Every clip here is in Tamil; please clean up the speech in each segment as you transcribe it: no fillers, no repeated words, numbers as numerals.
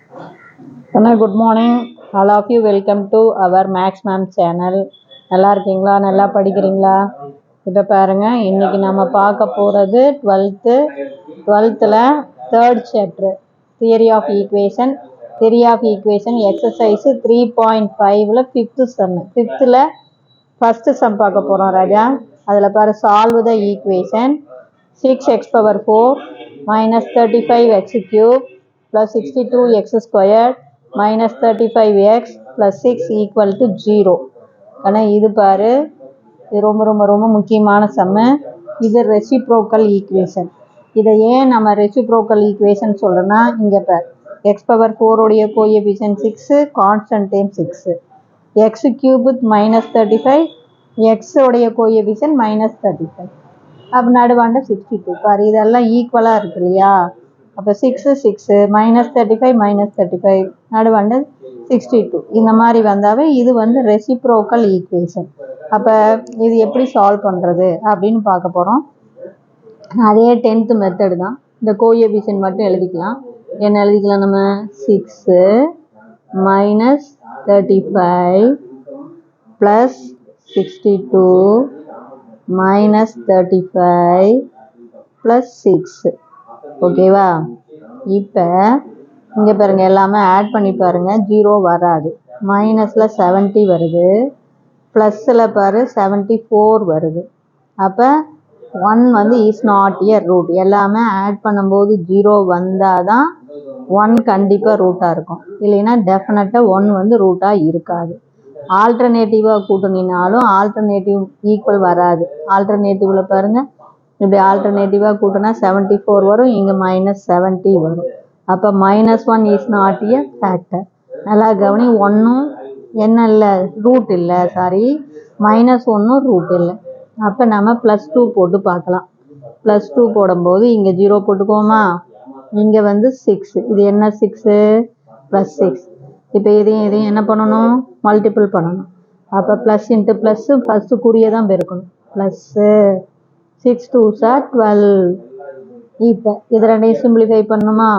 Good morning, all of you. Welcome to our Max Ma'am channel. நல்லா இருக்கீங்களா? நல்லா படிக்கிறீங்களா? இப்போ பாருங்க, இன்னைக்கு நம்ம பார்க்க போகிறது 12th third chapter theory of equation exercise 3.5 fifth sum. Fifthல first sum பார்க்க போறோம் ராஜா. அதில் பாரு, solve the equation 6x power 4 minus 35x cube plus 62x squared minus 35x plus 6 equal to 0. ஆனால் இது பாரு, இது ரொம்ப ரொம்ப ரொம்ப முக்கியமான சம்மு. இது ரெசிப்ரோக்கல் ஈக்குவேஷன். இதை ஏன் நம்ம ரெசிப்ரோக்கல் ஈக்குவேஷன் சொல்கிறோன்னா, இங்கே பார், எக்ஸ் பவர் 4 உடைய coefficient 6, constant time 6, X cube minus 35, X உடைய கோஎஃபிஷியன்ட் மைனஸ் 35, அப்போ நடுவாண்ட 62 பாரு, இதெல்லாம் ஈக்குவலாக இருக்கு இல்லையா? அப்போ 6 6 மைனஸ் 35 மைனஸ் 35 நடுவாண்ட 62 இந்த மாதிரி வந்தாவே இது வந்து ரெசிப்ரோக்கல் ஈக்குவேஷன். அப்போ இது எப்படி சால்வ் பண்ணுறது அப்படின்னு பார்க்க போகிறோம். அதே 10th மெத்தடு தான். இந்த கோஎஃபிஷியன்ட் மட்டும் எழுதிக்கலாம். என்ன எழுதிக்கலாம் நம்ம? 6 மைனஸ் 35 ப்ளஸ் 62 minus 35 plus 6. ஓகேவா? இப்போ இங்கே பாருங்க, எல்லாமே ஆட் பண்ணி பாருங்க, 0 வராது. மைனஸில் 70 வருது, ப்ளஸில் பாரு 74 வருது. அப்போ 1 வந்து இஸ் நாட் எ ரூட். எல்லாமே ஆட் பண்ணும்போது 0 வந்தால் தான் 1 கண்டிப்பாக ரூட்டாக இருக்கும், இல்லைன்னா டெஃபினட்டாக 1 வந்து ரூட்டாக இருக்காது. ஆல்டர்னேட்டிவாக கூட்டினாலும் ஆல்டர்னேட்டிவ் ஈக்குவல் வராது. ஆல்டர்னேட்டிவில் பாருங்கள், இப்படி ஆல்டர்னேட்டிவாக கூட்டினா 74 வரும், இங்கே மைனஸ் 70 வரும். அப்போ -1 இஸ் நாட் எ ஃபேக்டர். நல்லா கவனி, ஒன்றும் என்ன இல்லை, ரூட் இல்லை, சாரி, -1 ரூட் இல்லை. அப்போ நம்ம +2 போட்டு பார்க்கலாம். +2 போடும்போது இங்கே 0 போட்டுக்கோமா, இங்கே வந்து 6, இது என்ன 6 +6. இப்போ இதையும் என்ன பண்ணணும்? மல்டிபிள் பண்ணணும். அப்போ ப்ளஸ் இன்ட்டு ப்ளஸ்ஸு ஃபஸ்ட்டு குறியை தான் பெருக்கணும். Plus 6 2s are 12. இப்போ இது ரெண்டையும் சிம்பிளிஃபை பண்ணணுமா?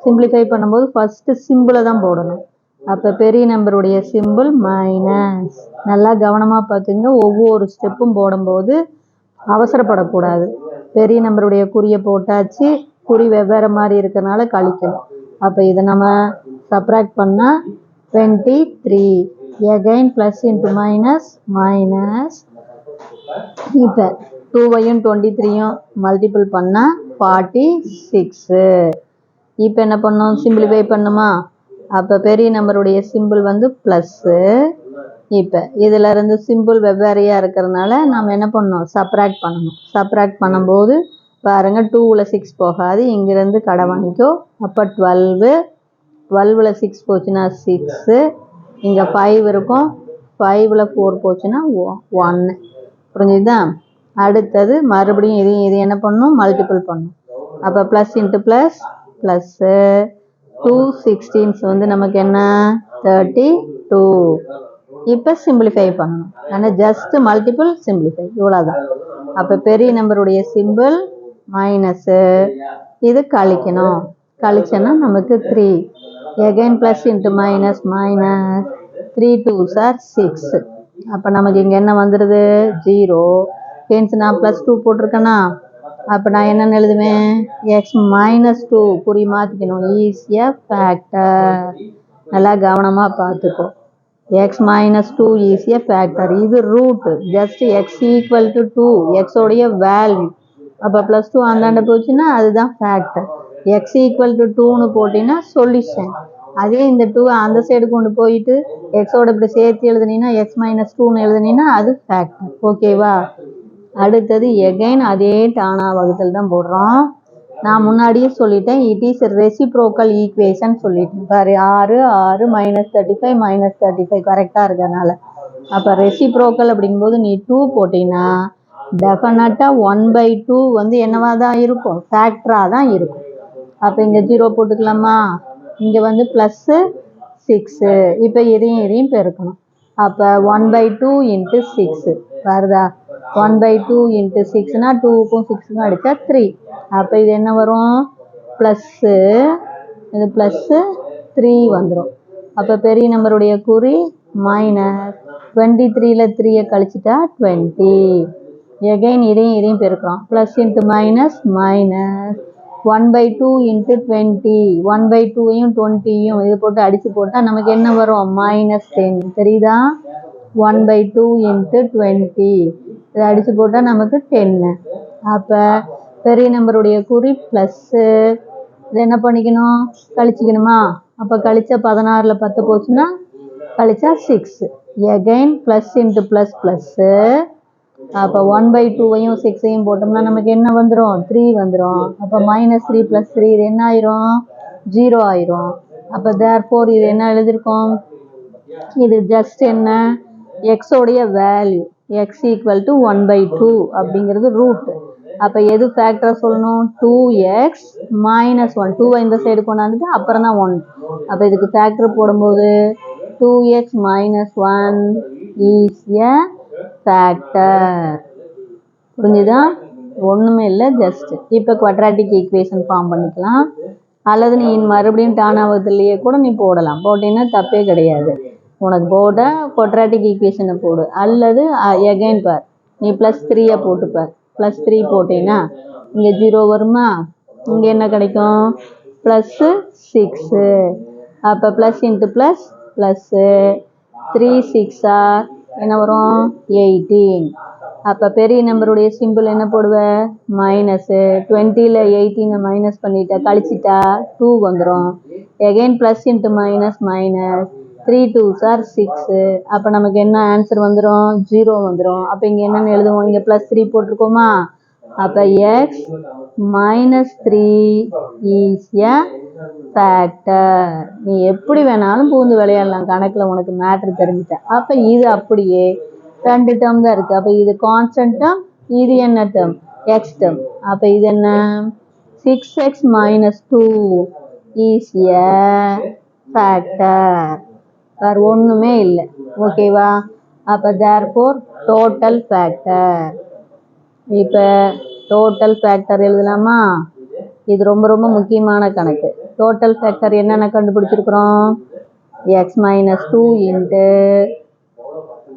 சிம்பிளிஃபை பண்ணும்போது ஃபஸ்ட்டு சிம்பிளை தான் போடணும். அப்போ பெரிய நம்பருடைய சிம்பிள் மைனஸ். நல்லா கவனமாக பார்த்துங்க, ஒவ்வொரு ஸ்டெப்பும் போடும்போது அவசரப்படக்கூடாது. பெரிய நம்பருடைய குறியை போட்டாச்சு, குறி வெவ்வேறு மாதிரி இருக்கிறனால கழிக்கணும். அப்போ இதை நம்ம சப்ராக்ட் பண்ணால் 23. Again plus into minus minus. இப்போ 2வையும் 23யும் மல்டிபிள் பண்ணால் 46. இப்போ என்ன பண்ணோம்? சிம்பிளிஃபை பண்ணுமா? அப்போ பெரிய நம்பருடைய சிம்பிள் வந்து ப்ளஸ்ஸு. இப்போ இதில் இருந்து சிம்பிள் வெவ்வேறையாக இருக்கிறதுனால நம்ம என்ன பண்ணோம்? சப்ராக்ட் பண்ணணும். சப்ராக்ட் பண்ணும்போது பாருங்கள், 2ல் 6 போகாது, இங்கேருந்து கடை வாங்கிக்கோ. அப்போ 12, 12ல் 6 போச்சுன்னா 6, இங்கே 5 இருக்கும், 5ல் 4 போச்சுன்னா 1. புரிஞ்சுதா? அடுத்தது மறுபடியும் இது என்ன பண்ணணும்? மல்டிபிள் பண்ணணும். அப்போ ப்ளஸ் இன்ட்டு ப்ளஸ் ப்ளஸ்ஸு 2 16 வந்து நமக்கு என்ன? 32. இப்போ சிம்பிளிஃபை பண்ணணும். ஆனால் ஜஸ்ட்டு மல்டிபிள் சிம்பிளிஃபை, இவ்வளோதான். அப்போ பெரிய நம்பருடைய சிம்பிள் மைனஸு, இது கழிக்கணும். கழிச்சோன்னா நமக்கு 3. Again plus into minus minus, 3 2s are 6. அப்போ நமக்கு இங்கே என்ன வந்துடுது? 0. ஹென்ஸ் நான் +2 போட்டிருக்கேன்னா, அப்போ நான் என்னென்னு எழுதுவேன்? x-2 குறி மாற்றிக்கணும். Is a factor. நல்லா கவனமாக பார்த்துக்கோ. x-2 is a factor. இது root. Just x equal to 2, எக்ஸோடைய வேல்யூ. அப்போ +2 அந்தாண்ட போச்சுன்னா அதுதான் ஃபேக்டர். x ஈக்குவல் டு 2ன்னு போட்டிங்கன்னா சொல்யூஷன். அதே இந்த 2 அந்த சைடு கொண்டு போயிட்டு எக்ஸோட இப்படி சேர்த்து எழுதுனீங்கன்னா x-2ன்னு எழுதுனீங்கன்னா அது ஃபேக்டர். ஓகேவா? அடுத்தது எகைன் அதே டானா வகுத்தல் தான் போடுறோம். நான் முன்னாடியே சொல்லிட்டேன், இட் இஸ் ரெசிப்ரோக்கல் ஈக்குவேஷன் சொல்லிட்டேன். பாரு, 6 6 -35 -35 கரெக்டாக இருக்கிறதுனால. அப்போ ரெசிப்ரோக்கல் அப்படிங்கும்போது நீ 2 போட்டிங்கன்னா டெஃபினட்டாக 1/2 வந்து என்னவா தான் இருக்கும்? ஃபேக்டராக தான் இருக்கும். அப்போ இங்கே 0 போட்டுக்கலாமா? இங்கே வந்து +6. இப்போ இதையும் பெருக்கணும். அப்போ 1/2 × 6 வருதா? 1/2 × 6னா 2க்கும் 6க்கும் அடித்தா 3. அப்போ இது என்ன வரும்? ப்ளஸ்ஸு, இது +3 3 வந்துடும். அப்போ பெரிய நம்பருடைய குறி மைனஸ் 23ல் 3 கழிச்சிட்டா 20. எகைன் இதையும் பெருக்கிறோம். Plus into minus minus 1/2 into 20. 1/2ஐயும் 20யும் இது போட்டு அடித்து போட்டால் நமக்கு என்ன வரும்? -10. தெரியுதா? 1/2 இன்ட்டு 20 இதை அடித்து போட்டால் நமக்கு 10. அப்போ பெரிய நம்பருடைய குறி ப்ளஸ்ஸு. இது என்ன பண்ணிக்கணும்? கழிச்சிக்கணுமா? அப்போ கழிச்சா 16ல் 10 போச்சுன்னா கழிச்சா 6. Again plus into plus plus. அப்போ 1/2ஐயும் 6ஐயும் போட்டோம்னா நமக்கு என்ன வந்துடும்? 3 வந்துடும். அப்போ -3 + 3 இது என்ன ஆயிரும்? 0 ஆயிரும். அப்போ தேர்ஃபோர் இது என்ன எழுதியிருக்கோம்? இது ஜஸ்ட் என்ன? எக்ஸோடைய வேல்யூ x = 1/2 அப்படிங்கிறது ரூட். அப்போ எது ஃபேக்டர் சொல்லணும்? 2x - 1. 2 இந்த சைடு கொண்டாந்துட்டு அப்புறம் தான் 1. அப்போ இதுக்கு ஃபேக்டர் போடும்போது 2x - 1 இஸ் எ ஃபேக்டர். புரிஞ்சுதா? ஒன்றுமே இல்லை, ஜஸ்ட். இப்போ குவாட்ராட்டிக் ஈக்குவேஷன் ஃபார்ம் பண்ணிக்கலாம். அல்லது நீ மறுபடியும் டானாவதுலேயே கூட நீ போடலாம். போட்டீங்கன்னா தப்பே கிடையாது. உனக்கு போட குவாட்ராட்டிக் ஈக்குவேஷனை போடு. அல்லது எகைன் பார், நீ +3 போட்டுப்பார். +3 போட்டீங்கன்னா இங்கே 0 வருமா? இங்கே என்ன கிடைக்கும்? +6. அப்போ ப்ளஸ் இன்ட்டு ப்ளஸ் ப்ளஸ்ஸு 3 6 என்ன வரும்? 18. அப்போ பெரிய நம்பருடைய சிம்பிள் என்ன போடுவேன்? மைனஸு. 20ல் 18 மைனஸ் பண்ணிட்டா கழிச்சிட்டா 2 வந்துடும். Again plus into minus minus 3 2s are 6. அப்போ நமக்கு என்ன ஆன்சர் வந்துடும்? 0 வந்துடும். அப்போ இங்கே என்னென்னு எழுதுவோம்? இங்கே +3 போட்டிருக்கோமா? அப்போ x -3 இஸ் எ ஃபேக்டர். நீ எப்படி வேணாலும் பூந்து விளையாடலாம் கணக்கில், உனக்கு மேட்ரு தெரிஞ்சுட்டேன். அப்போ இது அப்படியே 2 டேர்ம் தான் இருக்குது. அப்போ இது கான்ஸ்டன்ட் டேர்ம், இது என்ன டேர்ம்? X term. அப்போ இது என்ன? 6x - 2 is a factor. வேறு ஒன்றுமே இல்லை. ஓகேவா? அப்போ தேர்ஃபோர் டோட்டல் ஃபேக்டர். இப்போ டோட்டல் ஃபேக்டர் எழுதலாமா? இது ரொம்ப ரொம்ப முக்கியமான கணக்கு. டோட்டல் ஃபேக்டர் என்னென்ன கண்டுபிடிச்சிருக்கிறோம்? x - 2 into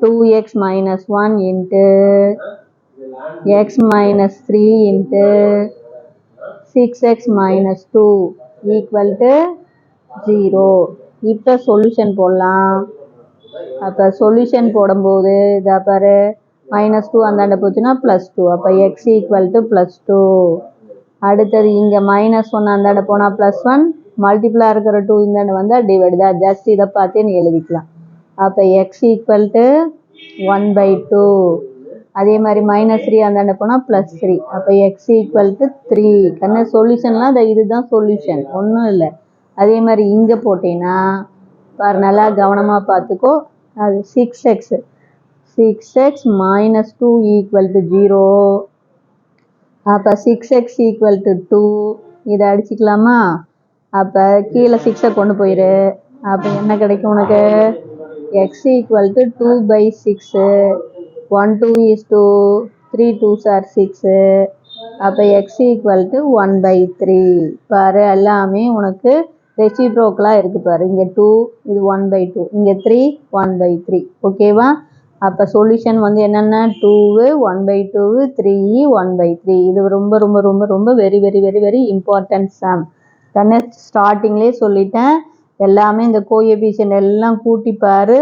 2x - 1 into x - 3 into 6x - 2 equal to 0. இப்போ சொல்யூஷன் போடலாம். அப்போ சொல்யூஷன் போடும்போது இதை பாரு, -2 அந்தாண்ட போச்சுன்னா +2. அப்போ x = +2. அடுத்தது இங்கே -1 அந்தாண்ட போனால் +1, மல்டிப்ளாக இருக்கிற 2 இந்தாண்ட வந்தால் டிவைடு தான். ஜஸ்ட் இதை பார்த்தே நீ எழுதிக்கலாம். அப்போ x = 1/2. அதே மாதிரி -3 அந்தாண்ட போனால் +3. அப்போ x = 3. கண்ணு சொல்யூஷன்லாம் இதுதான் சொல்யூஷன், ஒன்றும் இல்லை. அதே மாதிரி இங்கே போட்டீங்கன்னா பாரு, நல்லா கவனமாக பார்த்துக்கோ. அது 6x - 2 = 0. அப்போ 6x = 2. இதை அடிச்சுக்கலாமா? அப்போ கீழே 6 கொண்டு போயிரு. அப்போ என்ன கிடைக்கும் உனக்கு? x = 2/6. 1 2 is 2, 3 2s are 6. அப்போ x = 1/3. பாரு, எல்லாமே உனக்கு ரெசிப்ரோக்கலாக இருக்குது பாரு. இங்கே 2, இது 1/2. இங்கே 3, 1/3. ஓகேவா? அப்போ சொல்யூஷன் என்னென்ன? 2 1/2 3 1/3. இது ரொம்ப ரொம்ப ரொம்ப ரொம்ப very very very very important sum. தானே ஸ்டார்டிங்லேயே சொல்லிட்டேன். எல்லாமே இந்த கோஎஃபிஷியன்ட் எல்லாம் கூட்டிப்பார்.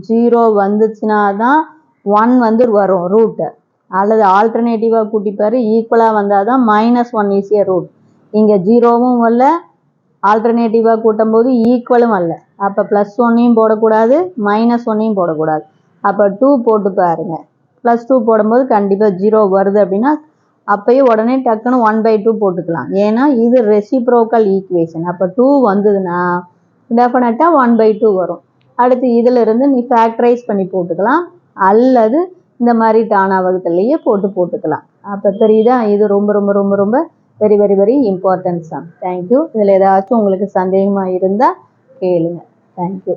0 வந்துச்சுன்னா தான் 1 வரும் ரூட்டு. அல்லது ஆல்டர்னேட்டிவாக கூட்டிப்பார். ஈக்குவலாக வந்தால் தான் -1 ஈஸியாக ரூட். இங்கே 0வும் வரல, ஆல்டர்னேட்டிவாக கூட்டும் போது ஈக்குவலும் வரல. அப்போ +1ஐயும் போடக்கூடாது, -1ஐயும் போடக்கூடாது. அப்போ 2 போட்டு பாருங்க. +2 போடும்போது கண்டிப்பாக 0 வருது அப்படின்னா அப்போயே உடனே டக்குன்னு 1/2 போட்டுக்கலாம். ஏன்னா இது ரெசிப்ரோக்கல் ஈக்குவேஷன். அப்போ 2 வந்ததுன்னா டெஃபினட்டாக 1/2 வரும். அடுத்து இதிலிருந்து நீ ஃபேக்டரைஸ் பண்ணி போட்டுக்கலாம், அல்லது இந்த மாதிரி டானா வகுத்துலேயே போட்டுக்கலாம். அப்போ தெரியுதா? இது ரொம்ப ரொம்ப ரொம்ப ரொம்ப very very very important sum. Thank you. இதில் ஏதாச்சும் உங்களுக்கு சந்தேகமாக இருந்தால் கேளுங்க. தேங்க்யூ.